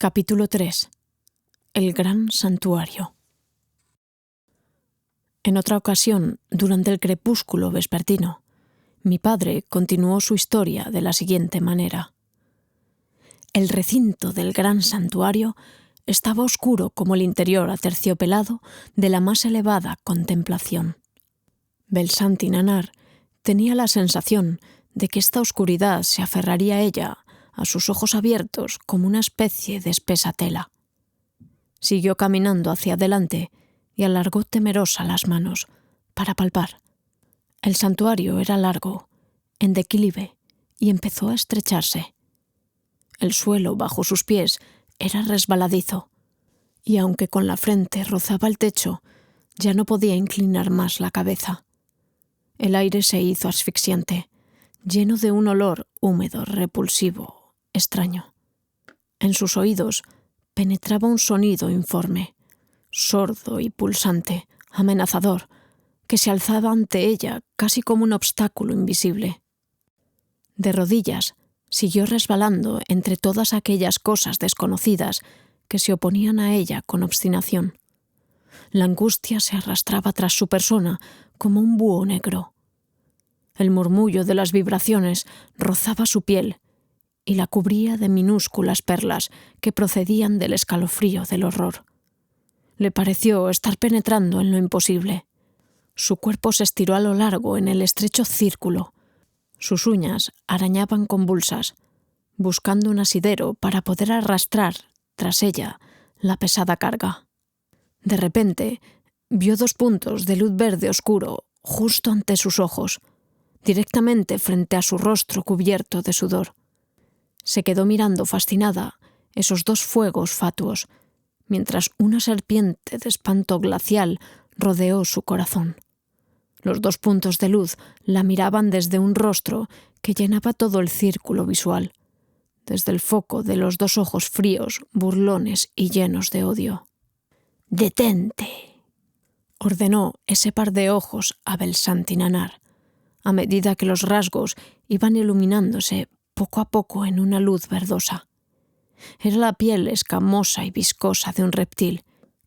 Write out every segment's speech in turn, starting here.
Capítulo 3. El gran santuario. En otra ocasión, durante el crepúsculo vespertino, mi padre continuó su historia de la siguiente manera. El recinto del gran santuario estaba oscuro como el interior aterciopelado de la más elevada contemplación. Belsanti Nanar tenía la sensación de que esta oscuridad se aferraría a ella, a sus ojos abiertos, como una especie de espesa tela. Siguió caminando hacia adelante y alargó temerosa las manos para palpar. El santuario era largo, en declive, y empezó a estrecharse. El suelo bajo sus pies era resbaladizo, y aunque con la frente rozaba el techo, ya no podía inclinar más la cabeza. El aire se hizo asfixiante, lleno de un olor húmedo, repulsivo, extraño. En sus oídos penetraba un sonido informe, sordo y pulsante, amenazador, que se alzaba ante ella casi como un obstáculo invisible. De rodillas, siguió resbalando entre todas aquellas cosas desconocidas que se oponían a ella con obstinación. La angustia se arrastraba tras su persona como un búho negro. El murmullo de las vibraciones rozaba su piel y la cubría de minúsculas perlas que procedían del escalofrío del horror. Le pareció estar penetrando en lo imposible. Su cuerpo se estiró a lo largo en el estrecho círculo. Sus uñas arañaban convulsas, buscando un asidero para poder arrastrar tras ella la pesada carga. De repente, vio dos puntos de luz verde oscuro justo ante sus ojos, directamente frente a su rostro cubierto de sudor. Se quedó mirando fascinada esos dos fuegos fatuos, mientras una serpiente de espanto glacial rodeó su corazón. Los dos puntos de luz la miraban desde un rostro que llenaba todo el círculo visual, desde el foco de los dos ojos fríos, burlones y llenos de odio. «¡Detente!», ordenó ese par de ojos a Belsanti Nanar, a medida que los rasgos iban iluminándose poco a poco en una luz verdosa. Era la piel escamosa y viscosa de un reptil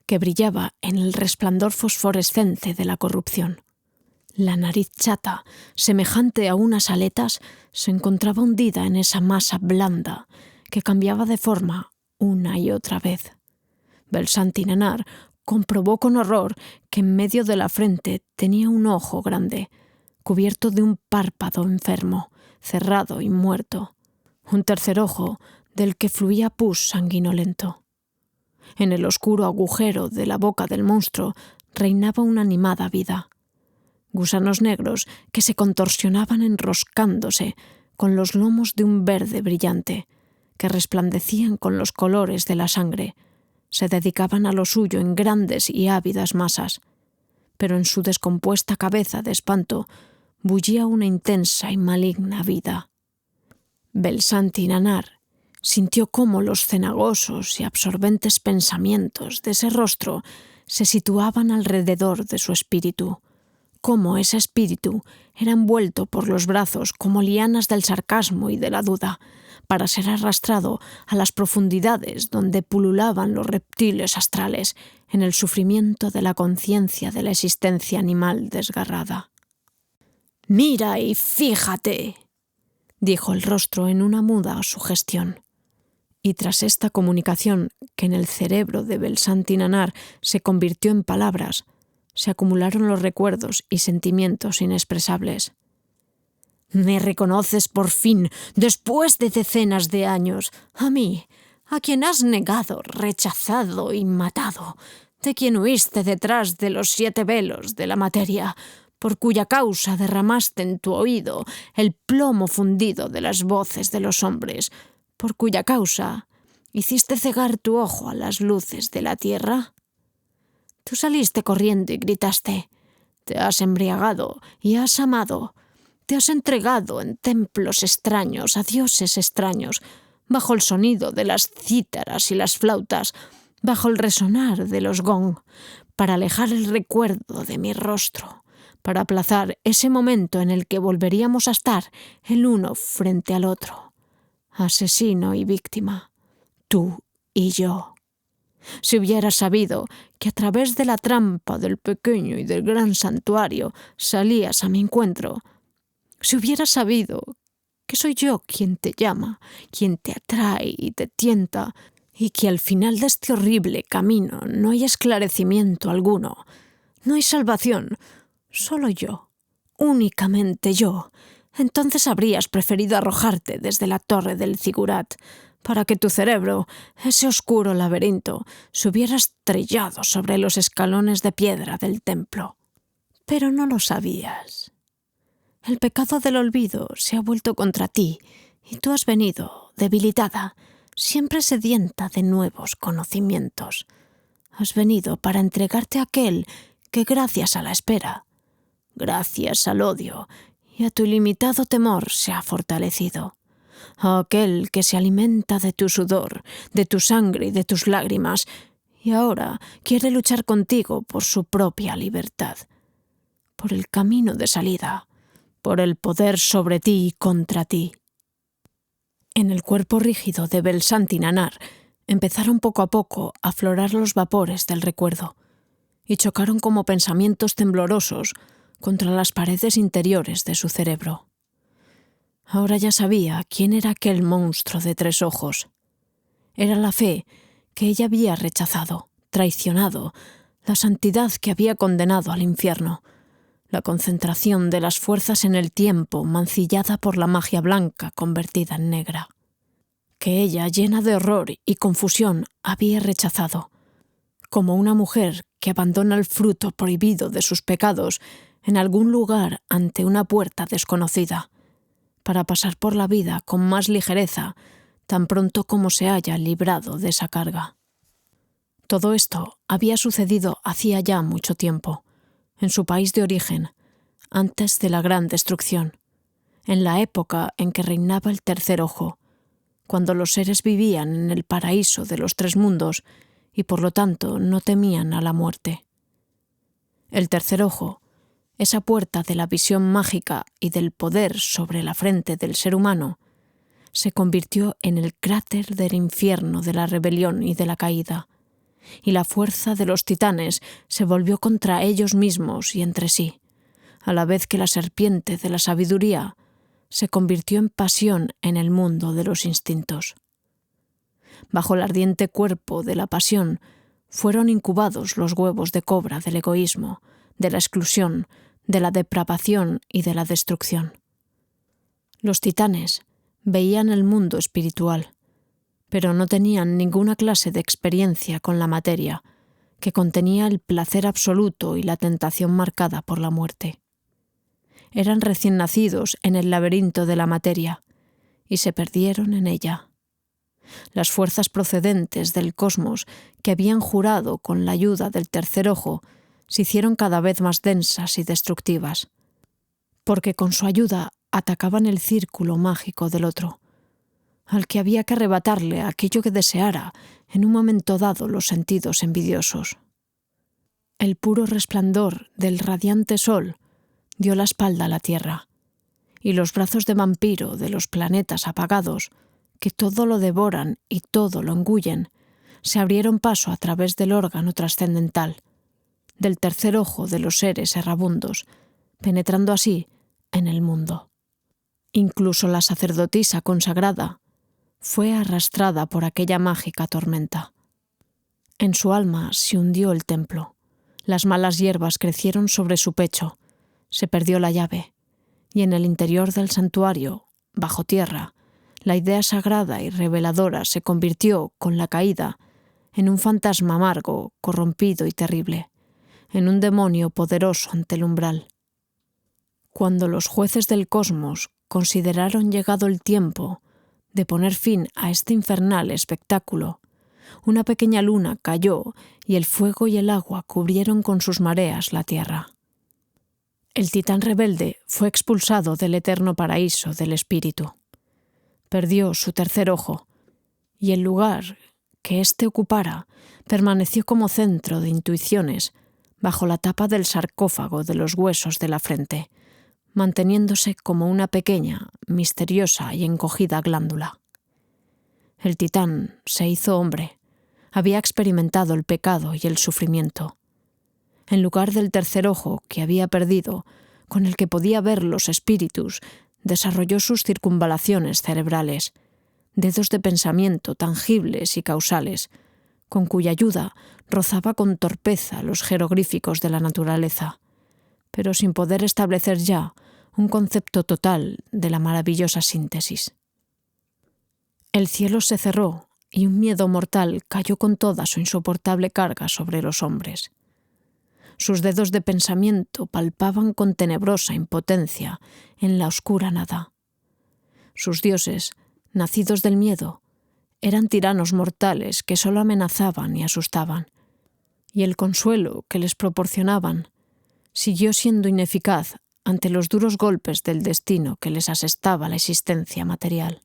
que brillaba en el resplandor fosforescente de la corrupción. La nariz chata, semejante a unas aletas, se encontraba hundida en esa masa blanda que cambiaba de forma una y otra vez. Belsanti Nanar comprobó con horror que en medio de la frente tenía un ojo grande, cubierto de un párpado enfermo, cerrado y muerto. Un tercer ojo del que fluía pus sanguinolento. En el oscuro agujero de la boca del monstruo reinaba una animada vida. Gusanos negros que se contorsionaban enroscándose con los lomos de un verde brillante, que resplandecían con los colores de la sangre, se dedicaban a lo suyo en grandes y ávidas masas, pero en su descompuesta cabeza de espanto bullía una intensa y maligna vida. Belsanti Nanar sintió cómo los cenagosos y absorbentes pensamientos de ese rostro se situaban alrededor de su espíritu, cómo ese espíritu era envuelto por los brazos como lianas del sarcasmo y de la duda, para ser arrastrado a las profundidades donde pululaban los reptiles astrales en el sufrimiento de la conciencia de la existencia animal desgarrada. «Mira y fíjate», dijo el rostro en una muda sugestión. Y tras esta comunicación, que en el cerebro de Belsanti Nanar se convirtió en palabras, se acumularon los recuerdos y sentimientos inexpresables. «¿Me reconoces por fin, después de decenas de años? A mí, a quien has negado, rechazado y matado, de quien huiste detrás de los 7 velos de la materia, por cuya causa derramaste en tu oído el plomo fundido de las voces de los hombres, por cuya causa hiciste cegar tu ojo a las luces de la tierra. Tú saliste corriendo y gritaste, te has embriagado y has amado, te has entregado en templos extraños a dioses extraños, bajo el sonido de las cítaras y las flautas, bajo el resonar de los gong, para alejar el recuerdo de mi rostro, para aplazar ese momento en el que volveríamos a estar el uno frente al otro, asesino y víctima, tú y yo. Si hubieras sabido que a través de la trampa del pequeño y del gran santuario salías a mi encuentro, si hubieras sabido que soy yo quien te llama, quien te atrae y te tienta, y que al final de este horrible camino no hay esclarecimiento alguno, no hay salvación, solo yo, únicamente yo, entonces habrías preferido arrojarte desde la torre del zigurat, para que tu cerebro, ese oscuro laberinto, se hubiera estrellado sobre los escalones de piedra del templo. Pero no lo sabías. El pecado del olvido se ha vuelto contra ti, y tú has venido, debilitada, siempre sedienta de nuevos conocimientos. Has venido para entregarte a aquel que, gracias a la espera, gracias al odio y a tu ilimitado temor, se ha fortalecido. A aquel que se alimenta de tu sudor, de tu sangre y de tus lágrimas, y ahora quiere luchar contigo por su propia libertad, por el camino de salida, por el poder sobre ti y contra ti. En el cuerpo rígido de Belsante y Nanar empezaron poco a poco a aflorar los vapores del recuerdo, y chocaron como pensamientos temblorosos contra las paredes interiores de su cerebro. Ahora ya sabía quién era aquel monstruo de 3 ojos. Era la fe que ella había rechazado, traicionado, la santidad que había condenado al infierno, la concentración de las fuerzas en el tiempo mancillada por la magia blanca convertida en negra, que ella, llena de horror y confusión, había rechazado, como una mujer que abandona el fruto prohibido de sus pecados en algún lugar ante una puerta desconocida, para pasar por la vida con más ligereza tan pronto como se haya librado de esa carga. Todo esto había sucedido hacía ya mucho tiempo, en su país de origen, antes de la gran destrucción, en la época en que reinaba el tercer ojo, cuando los seres vivían en el paraíso de los 3 mundos y por lo tanto no temían a la muerte. El tercer ojo, esa puerta de la visión mágica y del poder sobre la frente del ser humano, se convirtió en el cráter del infierno de la rebelión y de la caída, y la fuerza de los titanes se volvió contra ellos mismos y entre sí, a la vez que la serpiente de la sabiduría se convirtió en pasión en el mundo de los instintos. Bajo el ardiente cuerpo de la pasión fueron incubados los huevos de cobra del egoísmo, de la exclusión, de la depravación y de la destrucción. Los titanes veían el mundo espiritual, pero no tenían ninguna clase de experiencia con la materia, que contenía el placer absoluto y la tentación marcada por la muerte. Eran recién nacidos en el laberinto de la materia, y se perdieron en ella. Las fuerzas procedentes del cosmos que habían jurado con la ayuda del tercer ojo se hicieron cada vez más densas y destructivas, porque con su ayuda atacaban el círculo mágico del otro, al que había que arrebatarle aquello que deseara en un momento dado los sentidos envidiosos. El puro resplandor del radiante sol dio la espalda a la tierra, y los brazos de vampiro de los planetas apagados, que todo lo devoran y todo lo engullen, se abrieron paso a través del órgano trascendental, del tercer ojo de los seres errabundos, penetrando así en el mundo. Incluso la sacerdotisa consagrada fue arrastrada por aquella mágica tormenta. En su alma se hundió el templo, las malas hierbas crecieron sobre su pecho, se perdió la llave, y en el interior del santuario, bajo tierra, la idea sagrada y reveladora se convirtió, con la caída, en un fantasma amargo, corrompido y terrible, en un demonio poderoso ante el umbral. Cuando los jueces del cosmos consideraron llegado el tiempo de poner fin a este infernal espectáculo, una pequeña luna cayó y el fuego y el agua cubrieron con sus mareas la tierra. El titán rebelde fue expulsado del eterno paraíso del espíritu. Perdió su tercer ojo, y el lugar que éste ocupara permaneció como centro de intuiciones bajo la tapa del sarcófago de los huesos de la frente, manteniéndose como una pequeña, misteriosa y encogida glándula. El titán se hizo hombre, Había experimentado el pecado y el sufrimiento. En lugar del tercer ojo que había perdido, con el que podía ver los espíritus, desarrolló sus circunvalaciones cerebrales, dedos de pensamiento tangibles y causales, con cuya ayuda rozaba con torpeza los jeroglíficos de la naturaleza, pero sin poder establecer ya un concepto total de la maravillosa síntesis. El cielo se cerró y un miedo mortal cayó con toda su insoportable carga sobre los hombres. Sus dedos de pensamiento palpaban con tenebrosa impotencia en la oscura nada. Sus dioses, nacidos del miedo, eran tiranos mortales que solo amenazaban y asustaban, y el consuelo que les proporcionaban siguió siendo ineficaz ante los duros golpes del destino que les asestaba la existencia material.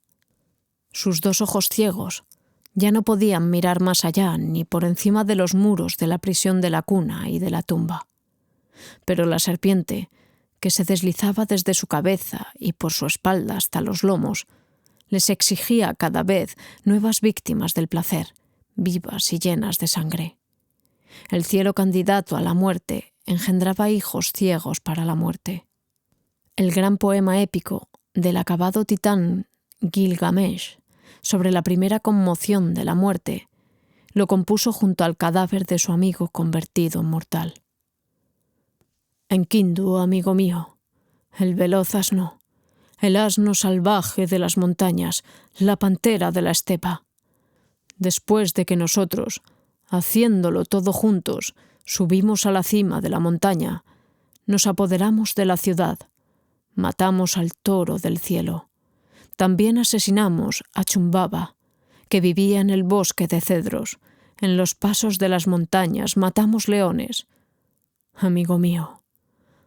Sus dos ojos ciegos ya no podían mirar más allá ni por encima de los muros de la prisión de la cuna y de la tumba. Pero la serpiente, que se deslizaba desde su cabeza y por su espalda hasta los lomos, les exigía cada vez nuevas víctimas del placer, vivas y llenas de sangre. El cielo candidato a la muerte engendraba hijos ciegos para la muerte. El gran poema épico del acabado titán Gilgamesh sobre la primera conmoción de la muerte lo compuso junto al cadáver de su amigo convertido en mortal. Enkidu, amigo mío, el veloz asno, el asno salvaje de las montañas, la pantera de la estepa. Después de que nosotros, haciéndolo todo juntos, subimos a la cima de la montaña, nos apoderamos de la ciudad, matamos al toro del cielo. También asesinamos a Chumbaba, que vivía en el bosque de cedros. En los pasos de las montañas matamos leones. Amigo mío,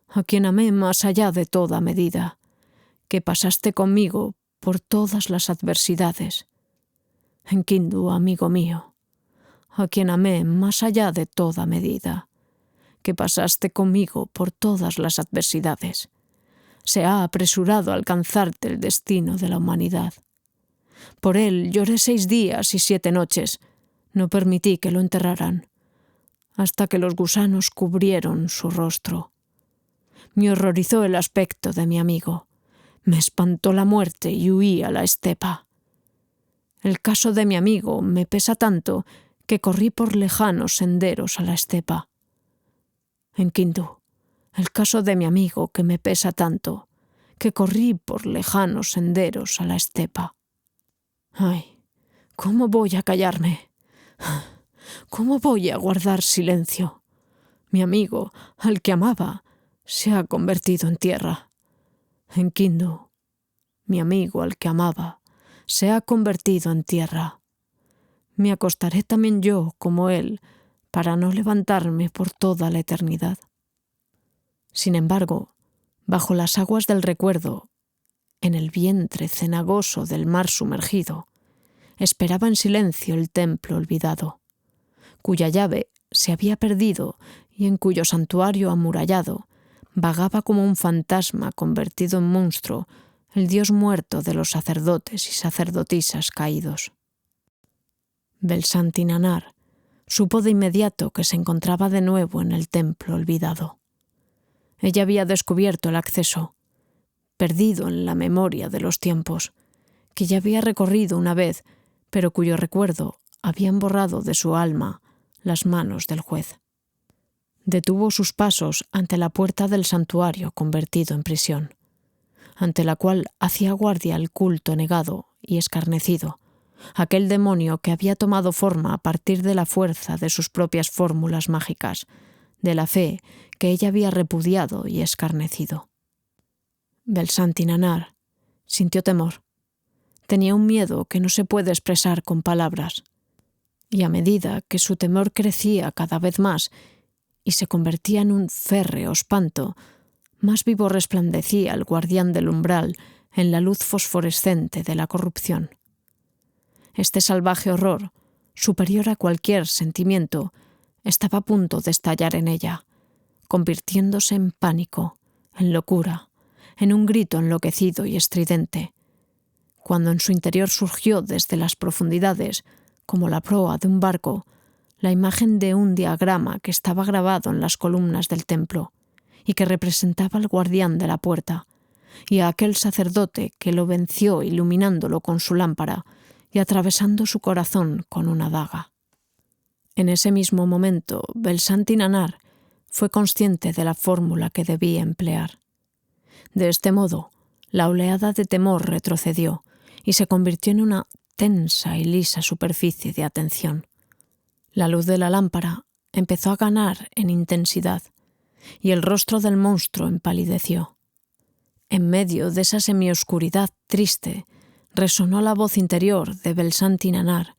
a quien amé más allá de toda medida, que pasaste conmigo por todas las adversidades. Enkidu, amigo mío, a quien amé más allá de toda medida, que pasaste conmigo por todas las adversidades. Se ha apresurado a alcanzarte el destino de la humanidad. Por él lloré 6 días y 7 noches. No permití que lo enterraran, hasta que los gusanos cubrieron su rostro. Me horrorizó el aspecto de mi amigo. Me espantó la muerte y huí a la estepa. El caso de mi amigo me pesa tanto que corrí por lejanos senderos a la estepa. Enkidu, el caso de mi amigo que me pesa tanto que corrí por lejanos senderos a la estepa. Ay, ¿cómo voy a callarme? ¿Cómo voy a guardar silencio? Mi amigo, al que amaba, se ha convertido en tierra. Enkidu, mi amigo al que amaba, se ha convertido en tierra. Me acostaré también yo como él, para no levantarme por toda la eternidad. Sin embargo, bajo las aguas del recuerdo, en el vientre cenagoso del mar sumergido, esperaba en silencio el templo olvidado, cuya llave se había perdido y en cuyo santuario amurallado vagaba como un fantasma convertido en monstruo el dios muerto de los sacerdotes y sacerdotisas caídos. Belsantinanar supo de inmediato que se encontraba de nuevo en el templo olvidado. Ella había descubierto el acceso, perdido en la memoria de los tiempos, que ya había recorrido una vez, pero cuyo recuerdo habían borrado de su alma las manos del juez. Detuvo sus pasos ante la puerta del santuario convertido en prisión, ante la cual hacía guardia el culto negado y escarnecido, aquel demonio que había tomado forma a partir de la fuerza de sus propias fórmulas mágicas, de la fe que ella había repudiado y escarnecido. Belsantinanar sintió temor. Tenía un miedo que no se puede expresar con palabras, y a medida que su temor crecía cada vez más y se convertía en un férreo espanto, más vivo resplandecía el guardián del umbral en la luz fosforescente de la corrupción. Este salvaje horror, superior a cualquier sentimiento, estaba a punto de estallar en ella, convirtiéndose en pánico, en locura, en un grito enloquecido y estridente, cuando en su interior surgió desde las profundidades como la proa de un barco, la imagen de un diagrama que estaba grabado en las columnas del templo y que representaba al guardián de la puerta y a aquel sacerdote que lo venció iluminándolo con su lámpara y atravesando su corazón con una daga. En ese mismo momento, Belsanti Nanar fue consciente de la fórmula que debía emplear. De este modo, la oleada de temor retrocedió y se convirtió en una tensa y lisa superficie de atención. La luz de la lámpara empezó a ganar en intensidad y el rostro del monstruo empalideció. En medio de esa semioscuridad triste resonó la voz interior de Belsanti Nanar,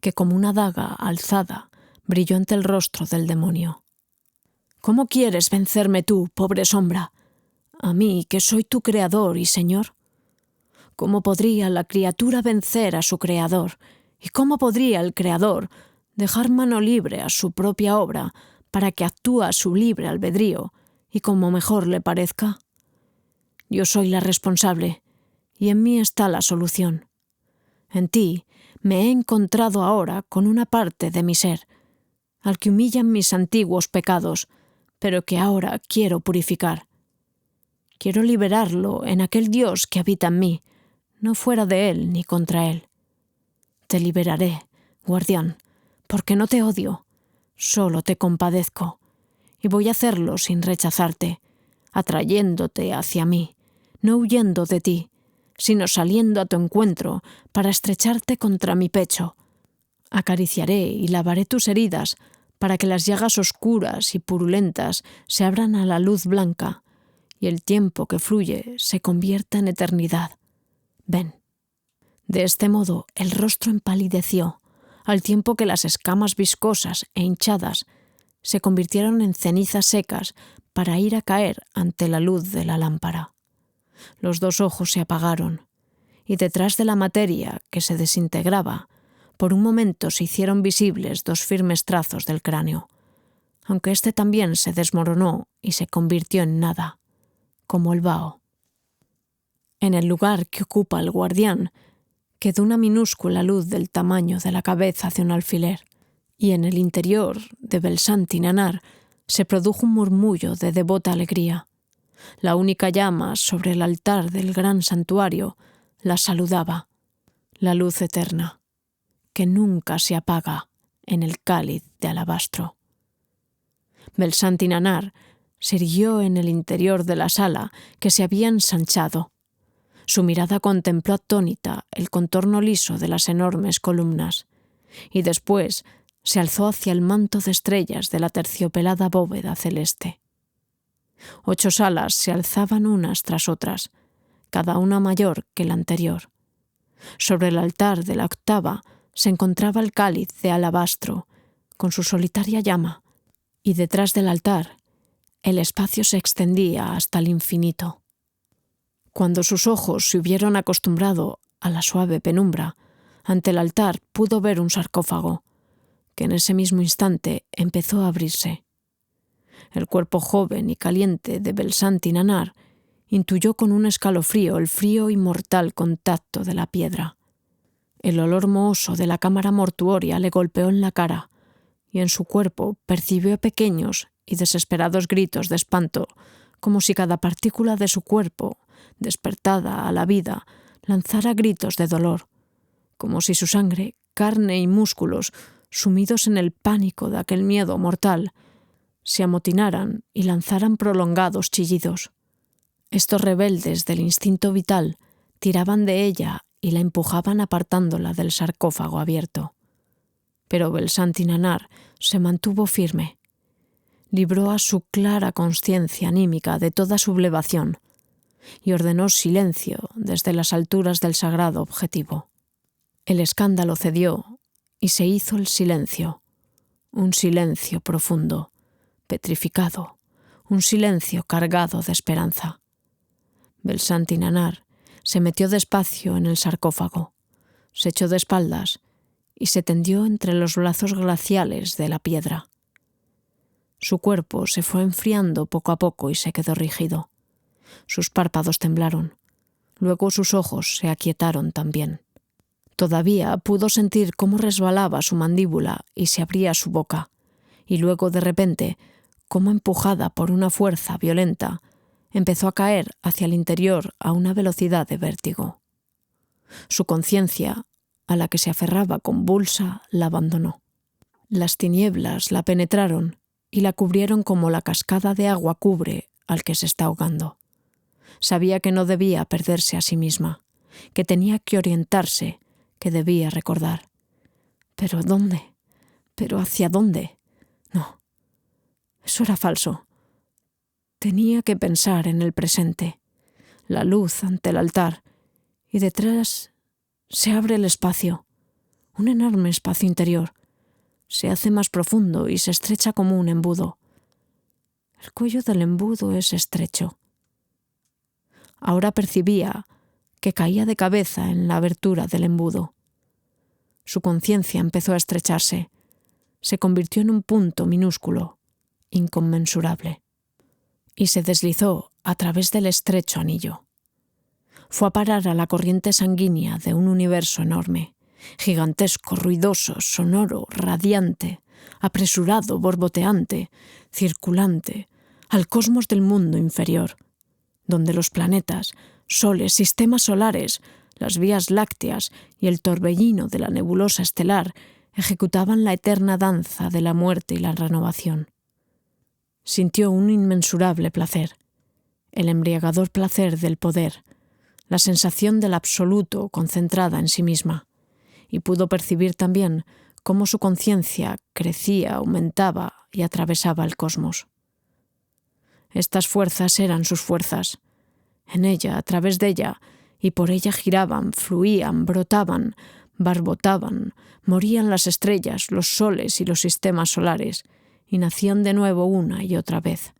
que como una daga alzada brilló ante el rostro del demonio. ¿Cómo quieres vencerme tú, pobre sombra? A mí, que soy tu creador y señor. ¿Cómo podría la criatura vencer a su creador? ¿Y cómo podría el creador dejar mano libre a su propia obra para que actúe a su libre albedrío y como mejor le parezca? Yo soy la responsable, y en mí está la solución. En ti me he encontrado ahora con una parte de mi ser, al que humillan mis antiguos pecados, pero que ahora quiero purificar. Quiero liberarlo en aquel Dios que habita en mí, no fuera de él ni contra él. Te liberaré, guardián, porque no te odio, solo te compadezco, y voy a hacerlo sin rechazarte, atrayéndote hacia mí, no huyendo de ti, sino saliendo a tu encuentro para estrecharte contra mi pecho. Acariciaré y lavaré tus heridas para que las llagas oscuras y purulentas se abran a la luz blanca y el tiempo que fluye se convierta en eternidad. Ven. De este modo el rostro empalideció, al tiempo que las escamas viscosas e hinchadas se convirtieron en cenizas secas para ir a caer ante la luz de la lámpara. Los dos ojos se apagaron, y detrás de la materia que se desintegraba, por un momento se hicieron visibles dos firmes trazos del cráneo, aunque éste también se desmoronó y se convirtió en nada, como el vaho. En el lugar que ocupa el guardián quedó una minúscula luz del tamaño de la cabeza de un alfiler, y en el interior de Belsanti Nanar se produjo un murmullo de devota alegría. La única llama sobre el altar del gran santuario la saludaba, la luz eterna, que nunca se apaga en el cáliz de alabastro. Belsanti Nanar se irguió en el interior de la sala que se había ensanchado. Su mirada contempló atónita el contorno liso de las enormes columnas y después se alzó hacia el manto de estrellas de la terciopelada bóveda celeste. 8 salas se alzaban unas tras otras, cada una mayor que la anterior. Sobre el altar de la octava se encontraba el cáliz de alabastro, con su solitaria llama, y detrás del altar el espacio se extendía hasta el infinito. Cuando sus ojos se hubieron acostumbrado a la suave penumbra, ante el altar pudo ver un sarcófago, que en ese mismo instante empezó a abrirse. El cuerpo joven y caliente de Belsanti Nanar intuyó con un escalofrío el frío y mortal contacto de la piedra. El olor mohoso de la cámara mortuoria le golpeó en la cara, y en su cuerpo percibió pequeños y desesperados gritos de espanto, como si cada partícula de su cuerpo, despertada a la vida, lanzara gritos de dolor, como si su sangre, carne y músculos, sumidos en el pánico de aquel miedo mortal, se amotinaran y lanzaran prolongados chillidos. Estos rebeldes del instinto vital tiraban de ella y la empujaban apartándola del sarcófago abierto. Pero Belsanti Nanar se mantuvo firme. Libró a su clara conciencia anímica de toda sublevación y ordenó silencio desde las alturas del sagrado objetivo. El escándalo cedió y se hizo el silencio, un silencio profundo, petrificado, un silencio cargado de esperanza. Belsanti Nanar se metió despacio en el sarcófago, se echó de espaldas y se tendió entre los brazos glaciales de la piedra. Su cuerpo se fue enfriando poco a poco y se quedó rígido. Sus párpados temblaron. Luego sus ojos se aquietaron también. Todavía pudo sentir cómo resbalaba su mandíbula y se abría su boca, y luego de repente, como empujada por una fuerza violenta, empezó a caer hacia el interior a una velocidad de vértigo. Su conciencia, a la que se aferraba convulsa, la abandonó. Las tinieblas la penetraron y la cubrieron como la cascada de agua cubre al que se está ahogando. Sabía que no debía perderse a sí misma, que tenía que orientarse, que debía recordar. ¿Pero dónde? ¿Pero hacia dónde? No, eso era falso. Tenía que pensar en el presente, la luz ante el altar, y detrás se abre el espacio, un enorme espacio interior. Se hace más profundo y se estrecha como un embudo. El cuello del embudo es estrecho. Ahora percibía que caía de cabeza en la abertura del embudo. Su conciencia empezó a estrecharse. Se convirtió en un punto minúsculo, inconmensurable, y se deslizó a través del estrecho anillo. Fue a parar a la corriente sanguínea de un universo enorme, gigantesco, ruidoso, sonoro, radiante, apresurado, borboteante, circulante, al cosmos del mundo inferior, donde los planetas, soles, sistemas solares, las vías lácteas y el torbellino de la nebulosa estelar ejecutaban la eterna danza de la muerte y la renovación. Sintió un inmensurable placer, el embriagador placer del poder, la sensación del absoluto concentrada en sí misma, y pudo percibir también cómo su conciencia crecía, aumentaba y atravesaba el cosmos. Estas fuerzas eran sus fuerzas. En ella, a través de ella, y por ella giraban, fluían, brotaban, barbotaban, morían las estrellas, los soles y los sistemas solares, y nacían de nuevo una y otra vez.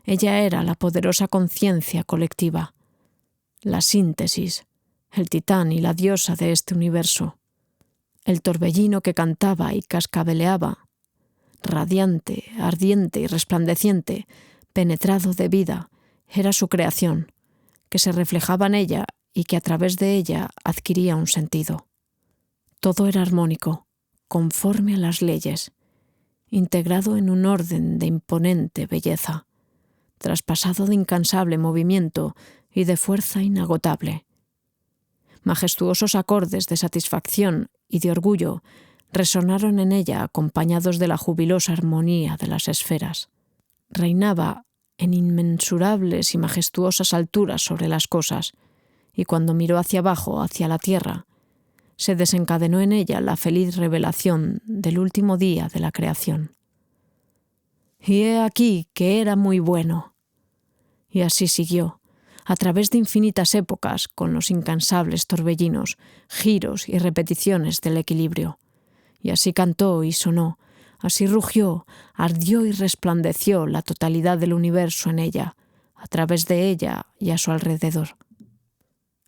Ella era la poderosa conciencia colectiva, la síntesis, el titán y la diosa de este universo, el torbellino que cantaba y cascabeleaba, radiante, ardiente y resplandeciente, penetrado de vida, era su creación, que se reflejaba en ella y que a través de ella adquiría un sentido. Todo era armónico, conforme a las leyes, integrado en un orden de imponente belleza, traspasado de incansable movimiento y de fuerza inagotable. Majestuosos acordes de satisfacción y de orgullo resonaron en ella acompañados de la jubilosa armonía de las esferas. Reinaba en inmensurables y majestuosas alturas sobre las cosas, y cuando miró hacia abajo, hacia la tierra, se desencadenó en ella la feliz revelación del último día de la creación. Y he aquí que era muy bueno. Y así siguió, a través de infinitas épocas, con los incansables torbellinos, giros y repeticiones del equilibrio. Y así cantó y sonó, así rugió, ardió y resplandeció la totalidad del universo en ella, a través de ella y a su alrededor.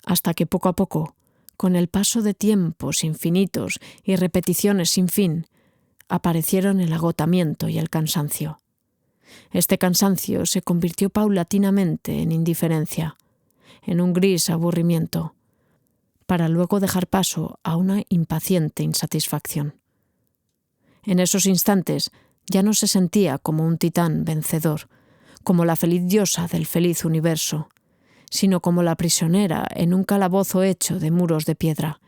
Hasta que poco a poco, con el paso de tiempos infinitos y repeticiones sin fin, aparecieron el agotamiento y el cansancio. Este cansancio se convirtió paulatinamente en indiferencia, en un gris aburrimiento, para luego dejar paso a una impaciente insatisfacción. En esos instantes ya no se sentía como un titán vencedor, como la feliz diosa del feliz universo, sino como la prisionera en un calabozo hecho de muros de piedra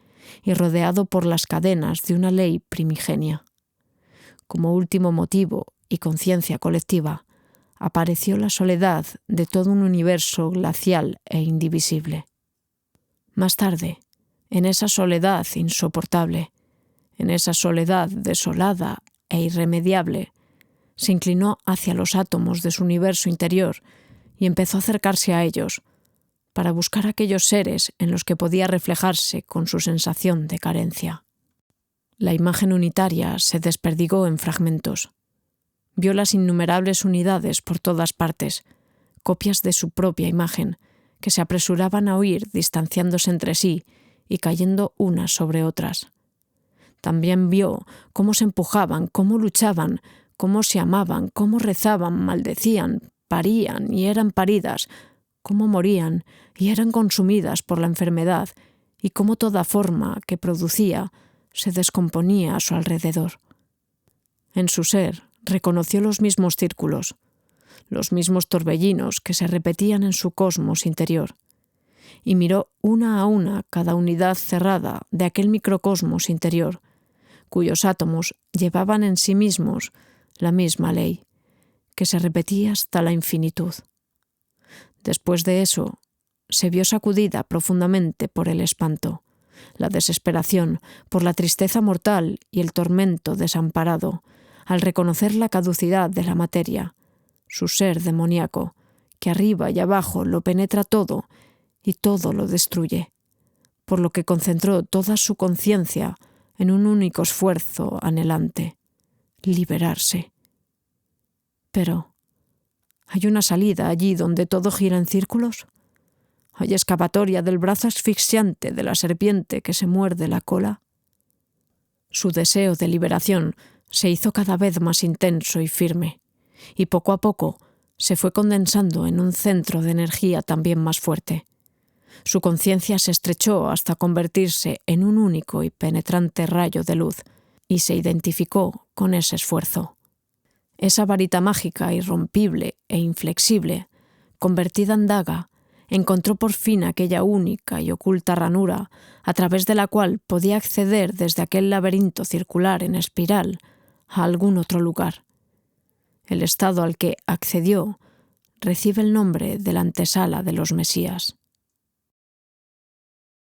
y rodeado por las cadenas de una ley primigenia. Como último motivo y conciencia colectiva, apareció la soledad de todo un universo glacial e indivisible. Más tarde, en esa soledad insoportable, en esa soledad desolada e irremediable, se inclinó hacia los átomos de su universo interior y empezó a acercarse a ellos, para buscar aquellos seres en los que podía reflejarse con su sensación de carencia. La imagen unitaria se desperdigó en fragmentos. Vio las innumerables unidades por todas partes, copias de su propia imagen, que se apresuraban a huir distanciándose entre sí y cayendo unas sobre otras. También vio cómo se empujaban, cómo luchaban, cómo se amaban, cómo rezaban, maldecían, parían y eran paridas, cómo morían y eran consumidas por la enfermedad y cómo toda forma que producía se descomponía a su alrededor. En su ser reconoció los mismos círculos, los mismos torbellinos que se repetían en su cosmos interior, y miró una a una cada unidad cerrada de aquel microcosmos interior, cuyos átomos llevaban en sí mismos la misma ley, que se repetía hasta la infinitud. Después de eso, se vio sacudida profundamente por el espanto, la desesperación, por la tristeza mortal y el tormento desamparado, al reconocer la caducidad de la materia, su ser demoníaco, que arriba y abajo lo penetra todo y todo lo destruye, por lo que concentró toda su conciencia en un único esfuerzo anhelante: liberarse. Pero, ¿hay una salida allí donde todo gira en círculos? ¿Hay escapatoria del brazo asfixiante de la serpiente que se muerde la cola? Su deseo de liberación se hizo cada vez más intenso y firme, y poco a poco se fue condensando en un centro de energía también más fuerte. Su conciencia se estrechó hasta convertirse en un único y penetrante rayo de luz, y se identificó con ese esfuerzo. Esa varita mágica, irrompible e inflexible, convertida en daga, encontró por fin aquella única y oculta ranura a través de la cual podía acceder desde aquel laberinto circular en espiral a algún otro lugar. El estado al que accedió recibe el nombre de la antesala de los Mesías.